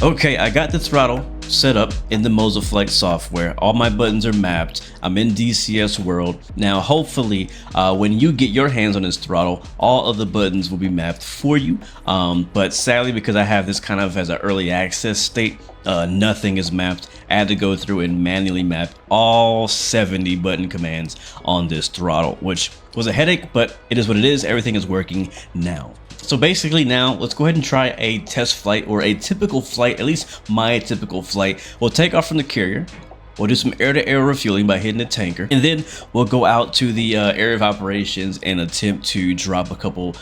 Okay, I got the throttle set up in the MOZA Flex software. All my buttons are mapped. I'm in DCS world. Now, hopefully, when you get your hands on this throttle, all of the buttons will be mapped for you. But sadly, because I have this kind of as an early access state, nothing is mapped. I had to go through and manually map all 70 button commands on this throttle, which was a headache, but it is what it is. Everything is working now. So basically now let's go ahead and try a test flight, or a typical flight, at least my typical flight. We'll take off from the carrier. We'll do some air-to-air refueling by hitting the tanker, and then we'll go out to the area of operations and attempt to drop a couple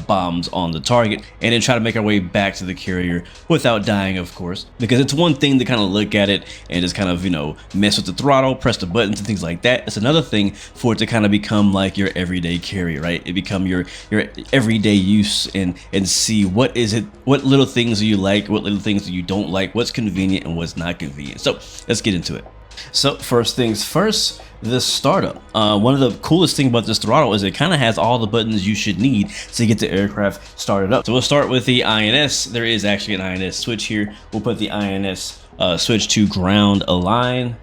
bombs on the target, and then try to make our way back to the carrier without dying, of course, because it's one thing to kind of look at it and just kind of, you know, mess with the throttle, press the buttons and things like that. It's another thing for it to kind of become like your everyday carrier, right? It become your everyday use, and see what is it, what little things do you like, what little things do you don't like, what's convenient and what's not convenient. So let's get into it. So first things first, the startup. One of the coolest things about this throttle is it kind of has all the buttons you should need to get the aircraft started up. So we'll start with the INS. There is actually an INS switch here. We'll put the INS switch to ground align,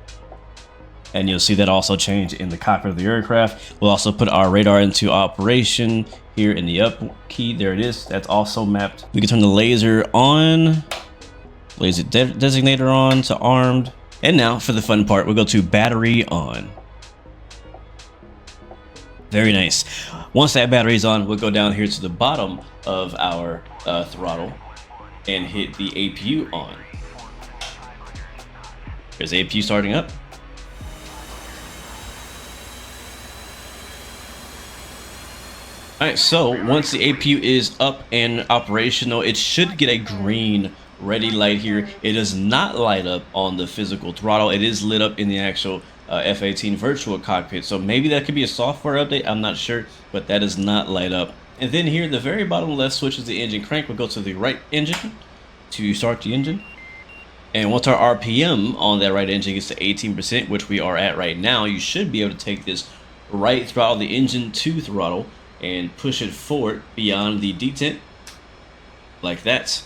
and you'll see that also change in the cockpit of the aircraft. We'll also put our radar into operation here in the up key. There it is. That's also mapped. We can turn the laser on, laser designator on to armed. And now for the fun part, we'll go to battery on. Very nice. Once that battery is on, we'll go down here to the bottom of our throttle and hit the APU on. There's the APU starting up. All right, so once the APU is up and operational, it should get a green ready light here. It does not light up on the physical throttle. It is lit up in the actual F18 virtual cockpit. So maybe that could be a software update. I'm not sure, but that does not light up. And then here, the very bottom left switch is the engine crank. We'll go to the right engine to start the engine. And once our RPM on that right engine gets to 18%, which we are at right now, you should be able to take this right throttle, the engine to throttle, and push it forward beyond the detent like that.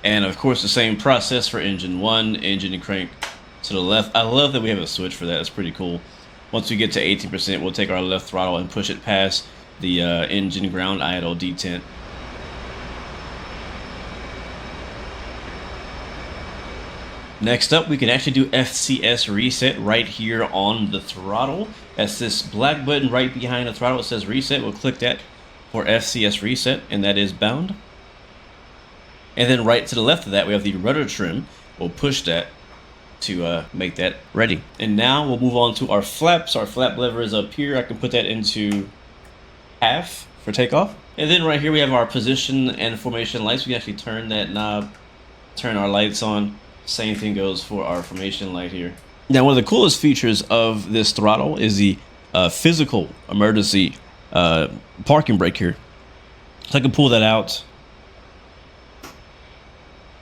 And of course, the same process for engine one, engine and crank to the left. I love that we have a switch for that. That's pretty cool. Once we get to 18%, we'll take our left throttle and push it past the engine ground idle detent. Next up, we can actually do FCS reset right here on the throttle. That's this black button right behind the throttle. It says reset. We'll click that for FCS reset, and that is bound. And then right to the left of that, we have the rudder trim. We'll push that to make that ready. And now we'll move on to our flaps. Our flap lever is up here. I can put that into half for takeoff. And then right here, we have our position and formation lights. We can actually turn that knob, turn our lights on. Same thing goes for our formation light here. Now, one of the coolest features of this throttle is the physical emergency parking brake here. So I can pull that out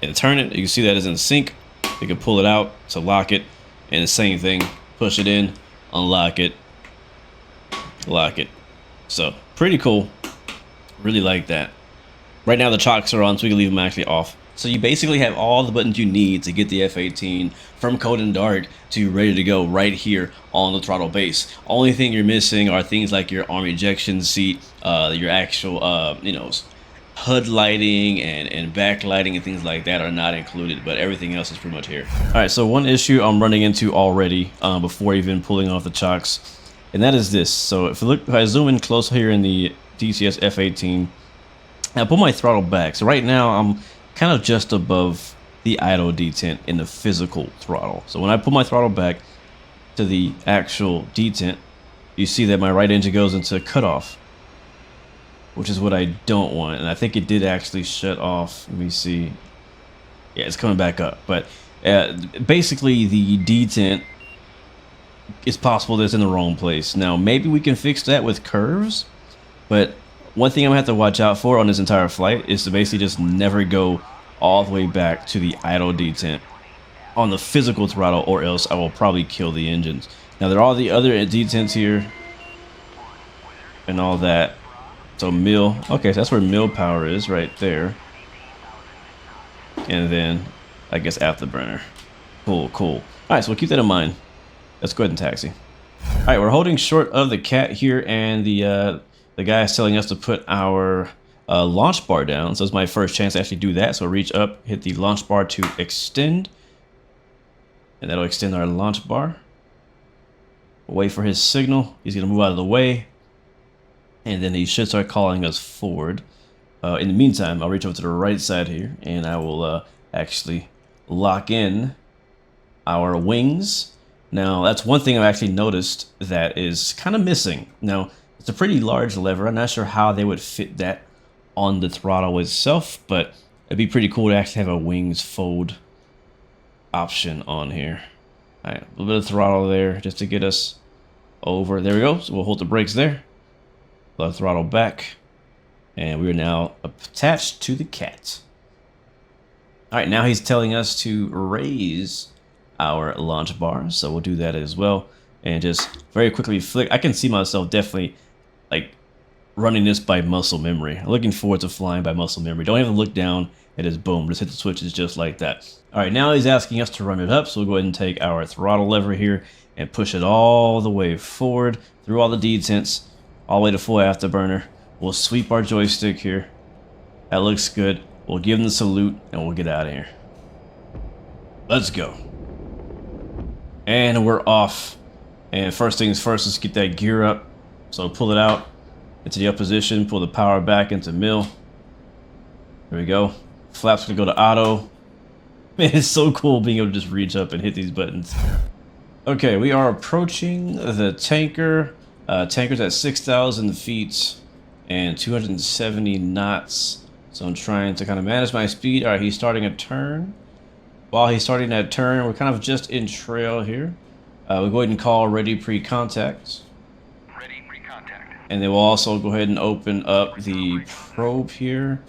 and turn it. You can see that is in sync. You can pull it out to lock it, and the same thing, push it in, unlock it, lock it. So pretty cool. Really like that. Right now the chocks are on, so we can leave them actually off. So you basically have all the buttons you need to get the F18 from cold and dark to ready to go right here on the throttle base. Only thing you're missing are things like your arm ejection seat, your actual you know, HUD lighting and backlighting and things like that are not included, but everything else is pretty much here. All right, so one issue I'm running into already before even pulling off the chocks, and that is this. So if I zoom in close here in the DCS F18, I pull my throttle back. So right now I'm kind of just above the idle detent in the physical throttle. So when I pull my throttle back to the actual detent, you see that my right engine goes into cutoff, which is what I don't want. And I think it did actually shut off. Let me see. Yeah, it's coming back up. But basically the detent, it's possible that it's in the wrong place. Now, maybe we can fix that with curves, but one thing I'm gonna have to watch out for on this entire flight is to basically just never go all the way back to the idle detent on the physical throttle, or else I will probably kill the engines. Now there are the other detents here and all that. So mill, okay, so that's where mill power is right there. and then I guess afterburner. Cool, cool. All right, so we'll keep that in mind. Let's go ahead and taxi. All right, we're holding short of the cat here, and the guy is telling us to put our launch bar down. So it's my first chance to actually do that. So reach up, hit the launch bar to extend, and that'll extend our launch bar. We'll wait for his signal. He's gonna move out of the way, and then he should start calling us forward. In the meantime, I'll reach over to the right side here, and I will actually lock in our wings. Now, that's one thing I've actually noticed that is kind of missing. Now, it's a pretty large lever. I'm not sure how they would fit that on the throttle itself, but it'd be pretty cool to actually have a wings fold option on here. All right, a little bit of throttle there just to get us over. There we go. So we'll hold the brakes there. Let the throttle back. And we are now attached to the cat. All right, now he's telling us to raise our launch bar. So we'll do that as well. And just very quickly flick. I can see myself definitely like running this by muscle memory. I'm looking forward to flying by muscle memory. Don't even look down. It is boom. Just hit the switches just like that. All right, now he's asking us to run it up. So we'll go ahead and take our throttle lever here and push it all the way forward through all the detents, all the way to full afterburner. We'll sweep our joystick here. That looks good. We'll give him the salute and we'll get out of here. Let's go. And we're off. And first things first, let's get that gear up. So pull it out into the up position, pull the power back into mill. There we go. Flaps gonna go to auto. Man, it's so cool being able to just reach up and hit these buttons. Okay, we are approaching the tanker. Tanker's at 6,000 feet and 270 knots. So I'm trying to kind of manage my speed. All right, he's starting a turn. While he's starting that turn, we're kind of just in trail here. We'll go ahead and call ready pre-contact. Ready pre-contact. And then we'll also go ahead and open up the probe here,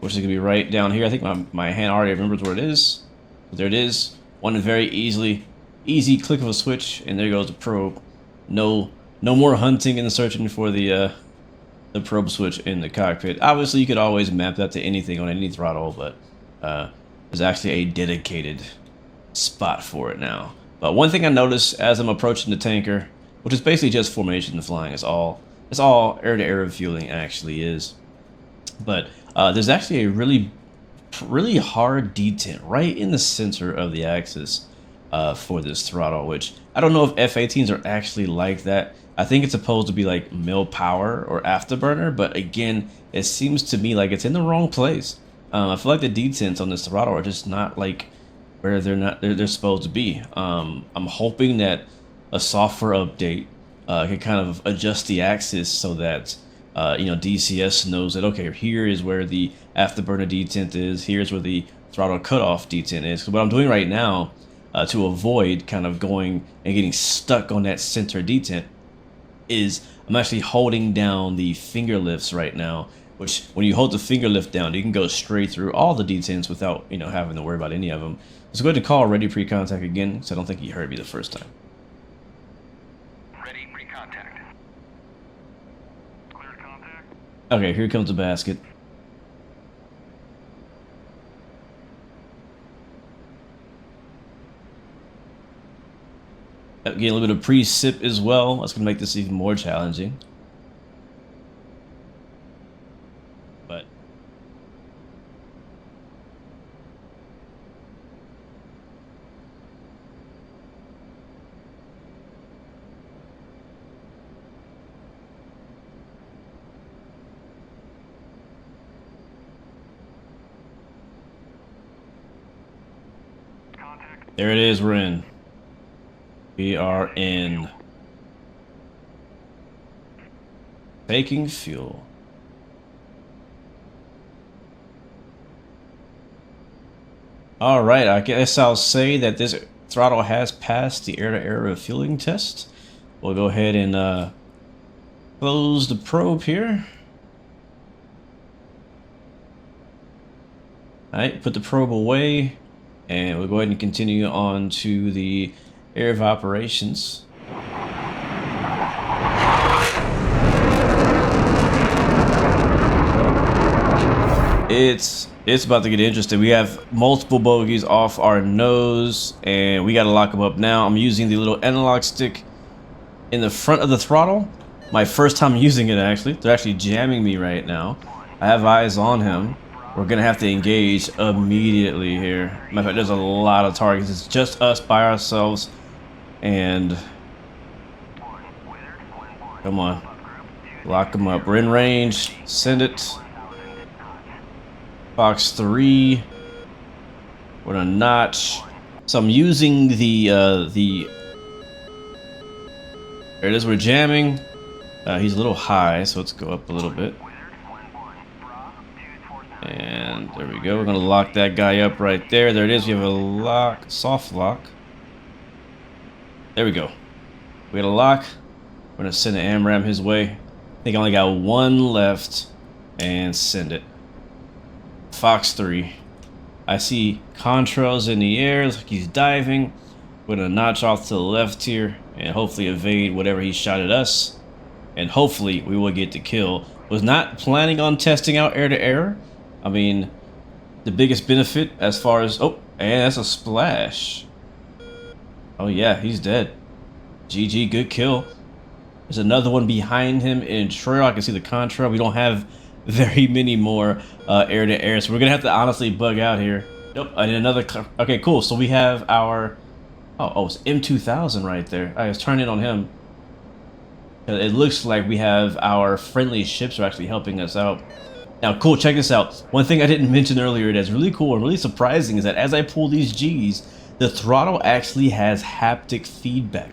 which is gonna be right down here. I think my hand already remembers where it is. But there it is. One very easy click of a switch, and there goes the probe. No more hunting and searching for the probe switch in the cockpit. Obviously, you could always map that to anything on any throttle, but there's actually a dedicated spot for it now. But one thing I noticed as I'm approaching the tanker, which is basically just formation flying, it's all air-to-air refueling actually is. But there's actually a really hard detent right in the center of the axis for this throttle, which I don't know if F-18s are actually like that. I think it's supposed to be like mill power or afterburner, but again, it seems to me like it's in the wrong place. I feel like the detents on this throttle are just not like where they're supposed to be. I'm hoping that a software update can kind of adjust the axis so that DCS knows that, okay, here is where the afterburner detent is, here's where the throttle cutoff detent is. So what I'm doing right now to avoid kind of going and getting stuck on that center detent is I'm actually holding down the finger lifts right now, which when you hold the finger lift down, you can go straight through all the detents without having to worry about any of them. Let's go ahead and call ready pre-contact again, because I don't think he heard me the first time. Ready pre-contact. Cleared contact. Okay, here comes the basket. Getting a little bit of pre-sip as well. That's going to make this even more challenging. But Contact. there it is, we're in. We are in. Taking fuel. All right, I guess I'll say that this throttle has passed the air-to-air refueling test. We'll go ahead and close the probe here. All right, put the probe away, and we'll go ahead and continue on to the area of operations. it's about to get interesting. We have multiple bogeys off our nose, and we got to lock them up now. I'm using the little analog stick in the front of the throttle. My first time using it, actually. They're actually jamming me right now. I have eyes on him. We're gonna have to engage immediately here. Matter of fact, there's a lot of targets. It's just us by ourselves, and come on, lock them up. We're in range. Send it. Fox 3. We're in a notch. So I'm using the there it is. We're jamming. He's a little high, so let's go up a little bit. And there we go. We're gonna lock that guy up right there. There it is. We have a lock, soft lock. There we go. We got a lock. We're gonna send an AMRAM his way. I think I only got one left, and send it. Fox 3. I see contrails in the air. Looks like he's diving. We're gonna notch off to the left here and hopefully evade whatever he shot at us. And hopefully we will get the kill. Was not planning on testing out air-to-air. I mean, the biggest benefit as far as... Oh, and that's a splash. Oh yeah, he's dead. GG, good kill. There's another one behind him in trail. I can see the contrail. We don't have very many more air-to-air, so we're gonna have to honestly bug out here. Nope, I did another... Okay, cool. So we have our... Oh, it's M2000 right there. I was turning it on him. It looks like we have our friendly ships are actually helping us out. Now, cool, check this out. One thing I didn't mention earlier that's really cool and really surprising is that as I pull these Gs, the throttle actually has haptic feedback.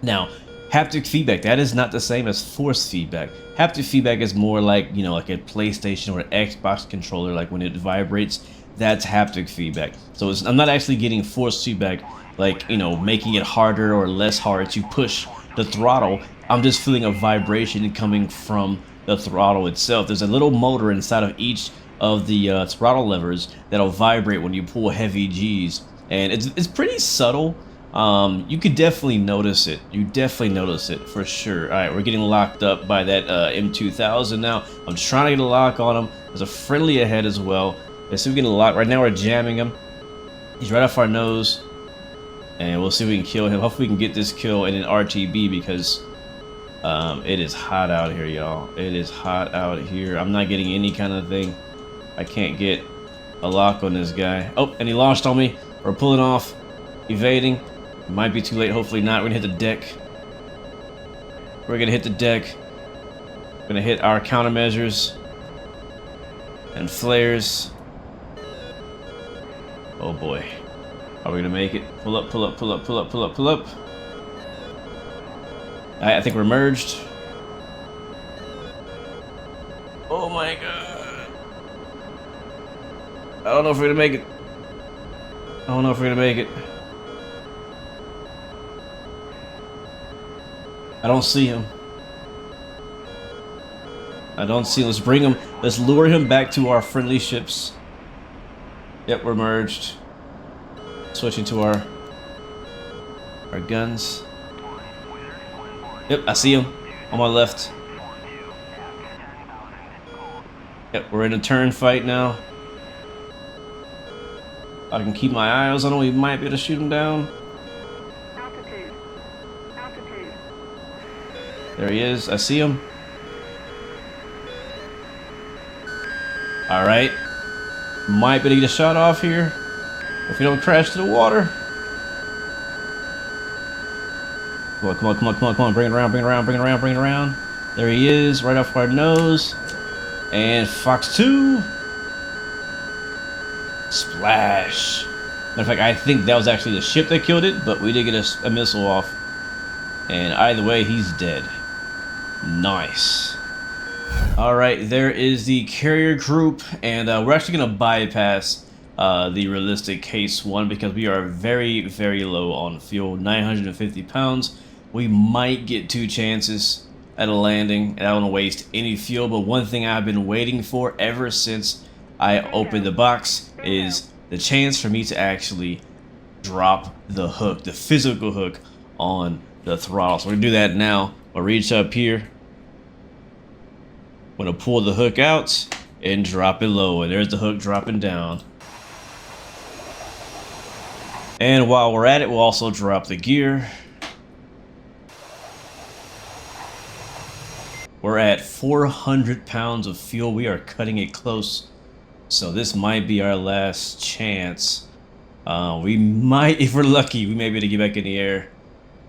Now, haptic feedback, that is not the same as force feedback. Haptic feedback is more like, you know, like a PlayStation or an Xbox controller, like when it vibrates, that's haptic feedback. So I'm not actually getting force feedback, like, you know, making it harder or less hard to push the throttle. I'm just feeling a vibration coming from the throttle itself. There's a little motor inside of each of the throttle levers that'll vibrate when you pull heavy Gs, and it's pretty subtle. You could definitely notice it. You definitely notice it for sure. All right, we're getting locked up by that M2000 now. I'm trying to get a lock on him. There's a friendly ahead as well. Let's see if we get a lock. Right now we're jamming him. He's right off our nose, and we'll see if we can kill him. Hopefully we can get this kill in an RTB because it is hot out here, y'all. It is hot out here. I'm not getting any kind of thing. I can't get a lock on this guy. Oh, and he launched on me. We're pulling off, evading. Might be too late. Hopefully not. We're gonna hit the deck. We're gonna hit the deck. We're gonna hit our countermeasures and flares. Oh boy. Are we gonna make it? Pull up, pull up, pull up, pull up, pull up, pull up. I think we're merged. Oh my god. I don't know if we're gonna make it. I don't know if we're gonna make it. I don't see him. I don't see him. Let's bring him. Let's lure him back to our friendly ships. Yep, we're merged. Switching to our guns. Yep, I see him on my left. Yep, we're in a turn fight now. I can keep my eyes on him. We might be able to shoot him down. Altitude. Altitude. There he is. I see him. All right. Might be able to get a shot off here if we don't crash to the water. Come on, come on, come on, come on, come on. Bring it around, bring it around, bring it around, bring it around. There he is, right off our nose. And Fox 2. Splash. Matter of fact, I think that was actually the ship that killed it, but we did get a missile off. And either way, he's dead. Nice. Alright, there is the carrier group, and we're actually going to bypass the realistic case one because we are very, very low on fuel. 950 pounds. We might get 2 chances at a landing, and I don't want to waste any fuel, but one thing I've been waiting for ever since I opened the box is the chance for me to actually drop the hook, the physical hook on the throttle. So we're going to do that now. I'll reach up here. I'm going to pull the hook out, and drop it low. And there's the hook dropping down. And while we're at it, we'll also drop the gear. We're at 400 pounds of fuel. We are cutting it close. So this might be our last chance. We might, if we're lucky, we may be able to get back in the air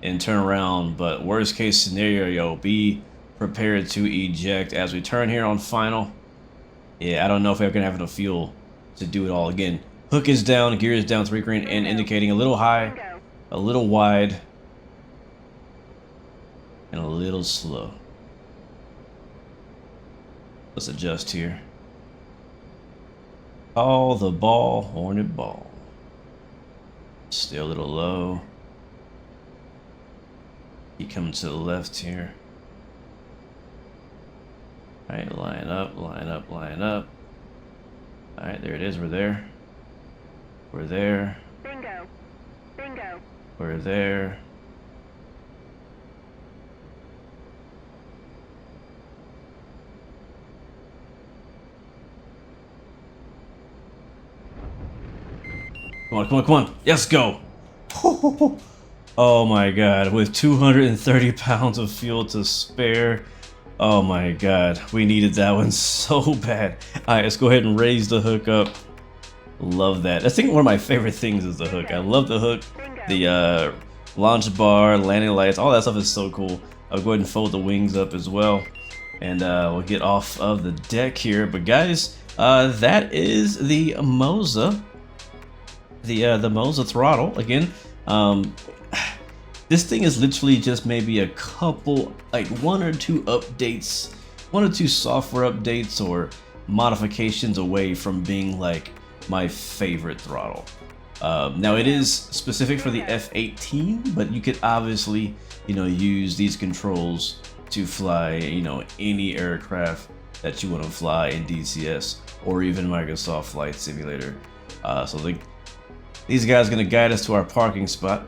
and turn around. But worst case scenario, be prepared to eject as we turn here on final. Yeah, I don't know if we're gonna have enough fuel to do it all again. Hook is down, gear is down 3 green, and indicating a little high, a little wide, and a little slow. Let's adjust here. Call the ball, hornet ball. Still a little low. Keep coming to the left here. Alright, line up, line up, line up. Alright, there it is, we're there. We're there. Bingo. Bingo. We're there. Come on, come on, come on. Let's go. Oh my god, with 230 pounds of fuel to spare. Oh my god, we needed that one so bad. Alright, let's go ahead and raise the hook up. Love that. I think one of my favorite things is the hook. I love the hook. The launch bar, landing lights, all that stuff is so cool. I'll go ahead and fold the wings up as well. And we'll get off of the deck here. But guys, that is the MOZA. The MOZA throttle. Again, this thing is literally just maybe a couple, like 1 or 2 updates, 1 or 2 software updates or modifications away from being like my favorite throttle. Now it is specific for the F18, but you could obviously, you know, use these controls to fly, you know, any aircraft that you want to fly in DCS or even Microsoft Flight Simulator. So these guys are going to guide us to our parking spot.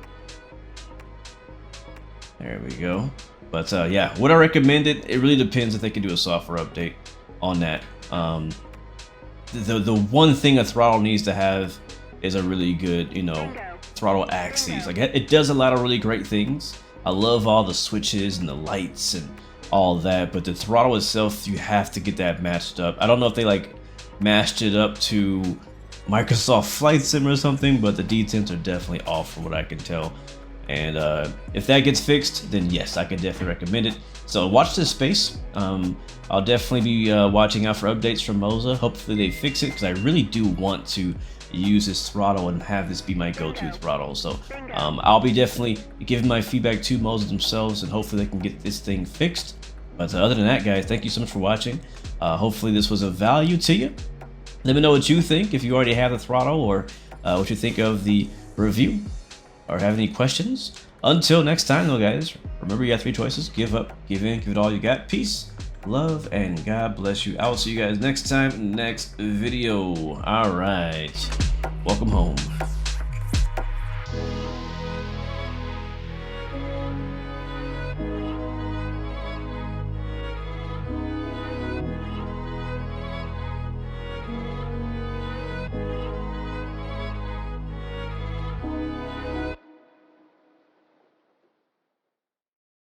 There we go. But yeah, would I recommend it? It really depends if they can do a software update on that. The one thing a throttle needs to have is a really good, you know, throttle axis. Like it does a lot of really great things. I love all the switches and the lights and all that, but the throttle itself, you have to get that matched up. I don't know if they like matched it up to Microsoft Flight Sim or something, but the detents are definitely off from what I can tell. And if that gets fixed, then yes, I can definitely recommend it. So watch this space. I'll definitely be watching out for updates from MOZA. Hopefully they fix it, because I really do want to use this throttle and have this be my go-to throttle. So I'll be definitely giving my feedback to MOZA themselves, and hopefully they can get this thing fixed. But other than that, guys, thank you so much for watching. Hopefully this was of value to you. Let me know what you think, if you already have the throttle, or what you think of the review, or have any questions. Until next time though, guys, remember you got 3 choices: give up, give in, give it all you got. Peace, love, and God bless you. I will see you guys next time, next video. All right, welcome home.